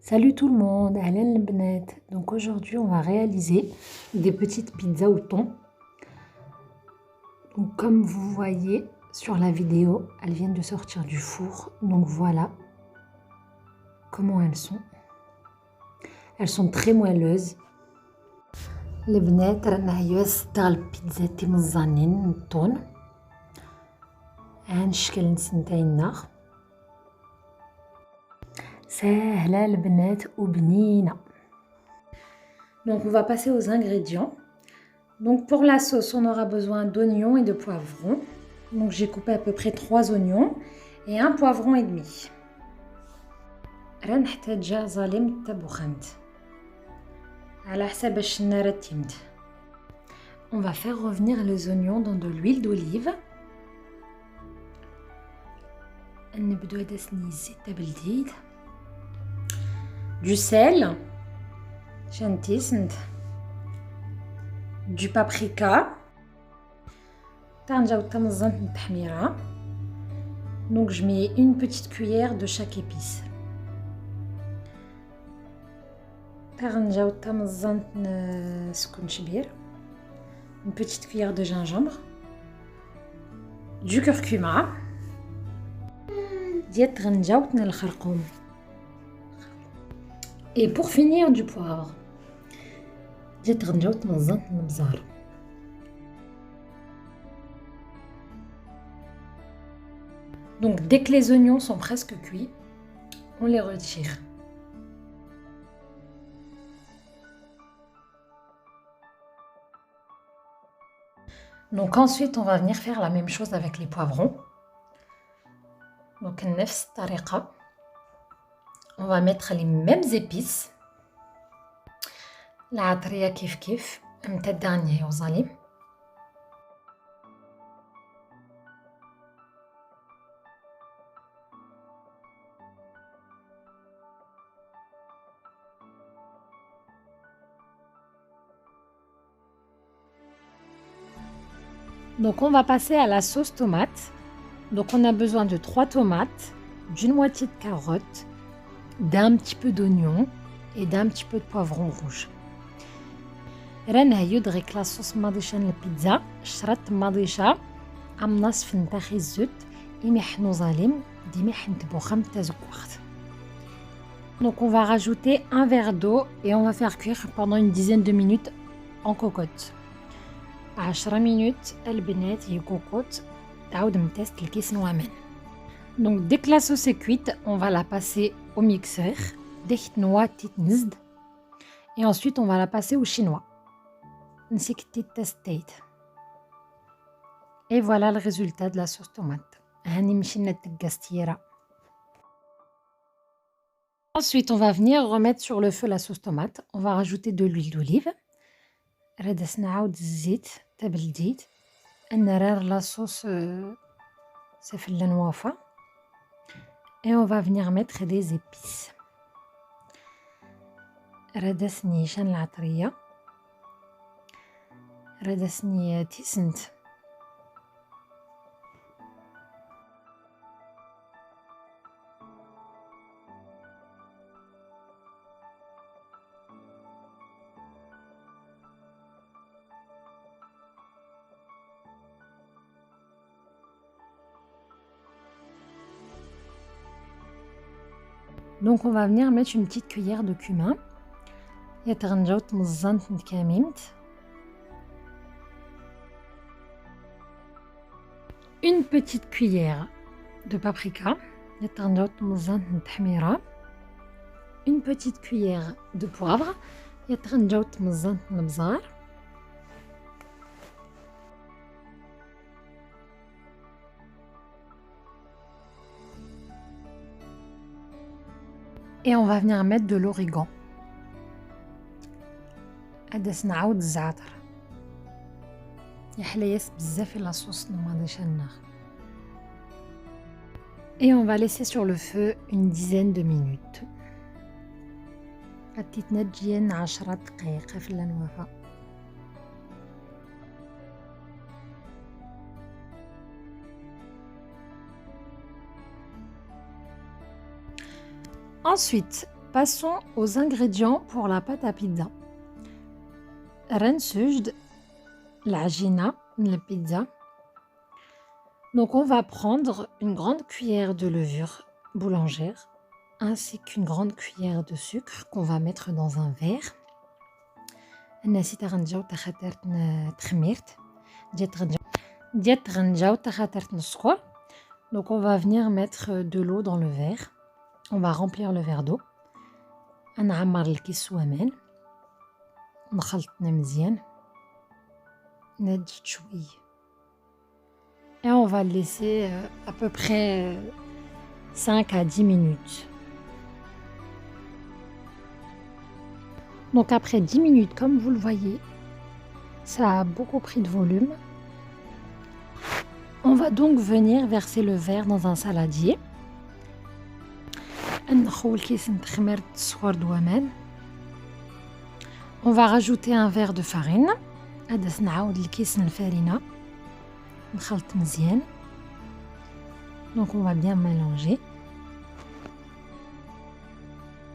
Salut tout le monde, Alain Lebnet. Donc aujourd'hui on va réaliser des petites pizzas au thon. Donc comme vous voyez sur la vidéo, elles viennent de sortir du four. Donc voilà comment elles sont. Elles sont très moelleuses. البنات رانا يوسدغ البيتزا مزانين الطون. هنشكل نسنتينا سهلة البنات وبنينة. Donc on va passer aux ingrédients. Donc pour la sauce, on aura besoin d'oignons et de poivrons. Donc j'ai coupé à peu près 3 oignons et un poivron et demi. رنحتاج ظالم تبخنت على حسب الشنارة تيمت. On va faire revenir les oignons dans de l'huile d'olive. نبدو هذا الزيت بالجديد. Du sel. شنتيسنت. Du paprika. تنجاو تمزنت التحميرة. Donc je mets une petite cuillère de chaque épice. تنجاو تمزنت سكونشبير. Une petite cuillère de gingembre. Du curcuma. ديال تغنجاو الخرقوم. Et pour finir du poivre. ديال تغنجاو تمزنت البزار. Donc dès que les oignons sont presque cuits, on les retire. Donc ensuite on va venir faire la même chose avec les poivrons. Donc نفس الطريقة. On va mettre les mêmes épices. العطرية كيف كيف امتدانية وظالم. Donc on va passer à la sauce tomate. Donc on a besoin de 3 tomates, d'une moitié de carottes, d'un petit peu d'oignon et d'un petit peu de poivron rouge. رانا يدرك لا صوص ماضيشة للبيتزا شرط ماضيشة ام نصف نتاخي الزيت إمي حنو ظالم ديما حنتبو خمتازك وقت. Donc on va rajouter un verre d'eau et on va faire cuire pendant une dizaine de minutes en cocotte. 10 minutes البنات هي كوكوت تعاود متست الكيس نوامن. Donc dès que la sauce est cuite, on va la passer au mixeur. ديت نوا تتنزد. Et ensuite on va la passer au chinois. نسيك تستيت. Et voilà le résultat de la sauce tomate. هاني مشينا تقاستيرا. Ensuite on va venir remettre sur le feu la sauce tomate. On va rajouter de l'huile d'olive. ردس نعاود الزيت تبلديت. نرار la sauce سفل نوافة. Et on va venir mettre des épices. ردسني شان العطرية. ردسني تيسنت. Donc on va venir mettre une petite cuillère de cumin. يتغنجاو تمزنت نتكاميمت. Une petite cuillère de paprika. يتغنجاو تمزنت نتحميرة. Une petite cuillère de poivre. يتغنجاو تمزنت البزار. Et on va venir mettre de l'origan. هدس نعاود الزعتر. يحليس بزاف لا صوص ماضيشة النار. Et on va laisser sur le feu une dizaine de minutes. غادي تنجين 10 دقائق في النوافة. Ensuite, passons aux ingrédients pour la pâte à pizza. رنسوجد العجينة من البيتزا. Donc on va prendre une grande cuillère de levure boulangère ainsi qu'une grande cuillère de sucre qu'on va mettre dans un verre. الناس تغنجاو تخاطر تخميرت ديال تغنجاو تخاطر السكر. Donc on va venir mettre de l'eau dans le verre. On va remplir le verre d'eau. نعمر الكيس سوامان. نخلطنا مزيان. نضج شويه. Et on va le laisser à peu près 5 à 10 minutes. Donc après 10 minutes, comme vous le voyez, ça a beaucoup pris de volume. On va donc venir verser le verre dans un saladier. On va rajouter un verre de farine. Donc on va bien mélanger.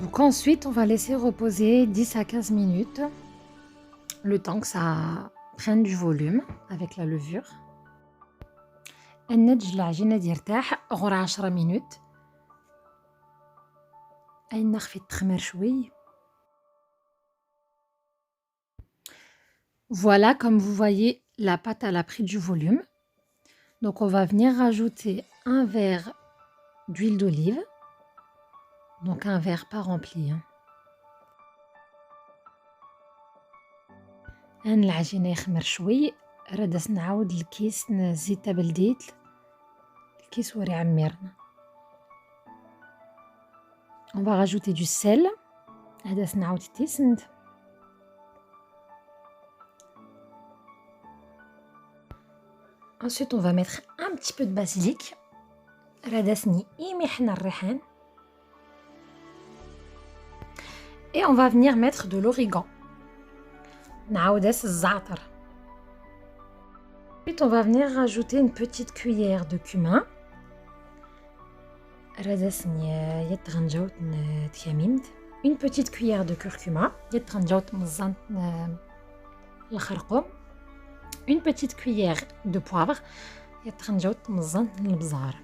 Donc ensuite on va laisser reposer 10 à 15 minutes, le temps que ça prenne du volume avec la levure. النتج العجينة يرتاح غور 10 minutes. أي نخفي التخمير شوي. Voilà, comme vous voyez, la pâte elle a pris du volume. Donc on va venir rajouter un verre d'huile d'olive. Donc un verre pas rempli. العجينة يخمر شوي. رادس نعاود الكيس نزيد بلديت الكيس وري عمرنا. On va rajouter du sel. رادس نعاود تيسند. Ensuite, on va mettre un petit peu de basilic. رادسني يميحنا الريحان. Et on va venir mettre de l'origan. نعاودس الزعتر. Ensuite, on va venir rajouter une petite cuillère de cumin. رادسني يتغنجاوت تياميمت. Une petite cuillère de curcuma. يتغنجاوت مزنت الخرقوم. Une petite cuillère de poivre. يتغنجاوت مزنت البزار.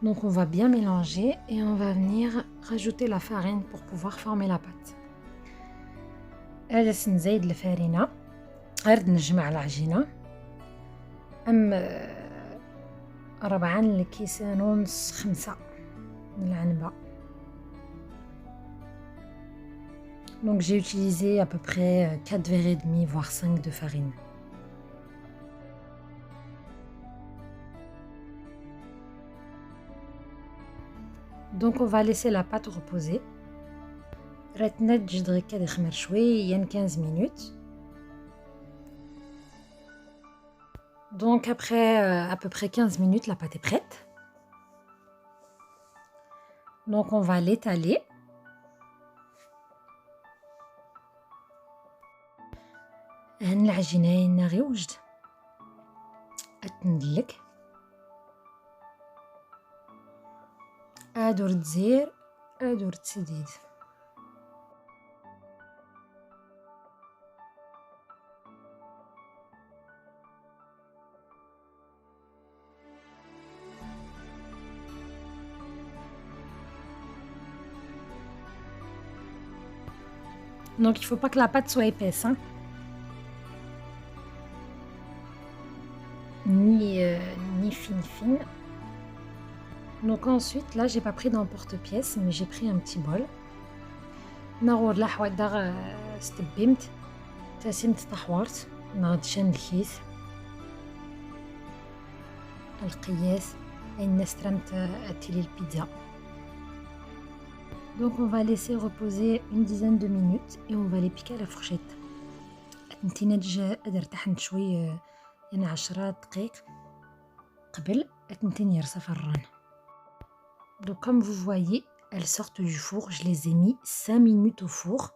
Donc on va bien mélanger et on va venir rajouter la farine pour pouvoir former la pâte. جالس نزيد الفارينة. غير نجمع العجينة. 4 الكيسان ونص 5 من العنبة. Donc j'ai utilisé à peu près 4 verres et demi voire 5 de farine. Donc on va laisser la pâte reposer. رتنجد غير كده يخمر شويه 15 minutes. Donc après à peu près 15 minutes la pâte est prête. Donc on va l'étaler. هن العجينة غير وجد. اتندلك. ادور تزير ادور تسديد. Donc il faut pas que la pâte soit épaisse, hein. Ni fine. Donc ensuite là j'ai pas pris d'emporte-pièce mais j'ai pris un petit bol. نغور لحوة استبمت تسمت طحورت نغدشان الكيس القياس أين استرمت أتيلي البيتزا. Donc on va laisser reposer une dizaine de minutes et on va les piquer à la fourchette. نتنج ارتاحن شوي يعني 10 دقائق قبل اتنتين يرسى فران. Donc comme vous voyez, elles sortent du four. Je les ai mis 5 minutes au four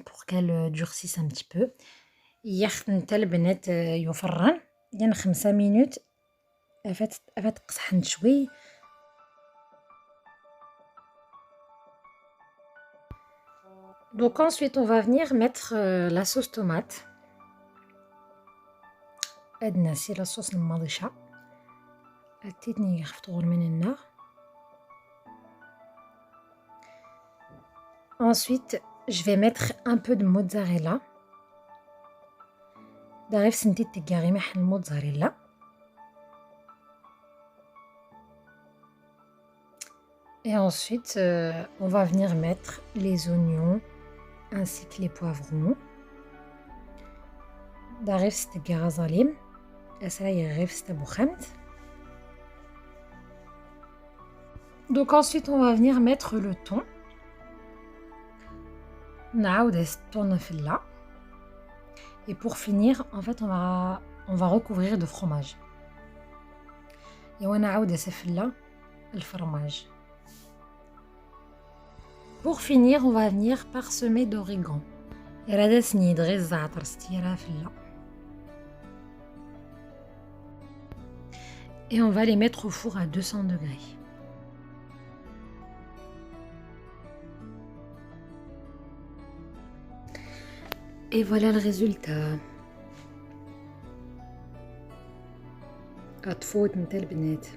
pour qu'elles durcissent un petit peu. يخن تا البنات يفرن يعني 5 minutes. افات قصحن شوي. Donc ensuite, on va venir mettre la sauce tomate. عندنا سي la sauce الماضيشة. عطيتني خفتغول من النار. Ensuite, je vais mettre un peu de mozzarella. داغيف سنتي تقاري محل الموتزاريلا. Et ensuite, on va venir mettre les oignons ainsi que les poivrons. داغيف ستقارا ظليم. أسراي غيف ستبوخمت. Donc ensuite, on va venir mettre le thon. نعاود الثوم في là. Et pour finir, en fait, on va recouvrir de fromage. Et on a le fromage. Pour finir, on va venir parsemer d'origan. Et on va les mettre au four à 200 degrés. Et voilà le résultat. أطفوت نتا البنات.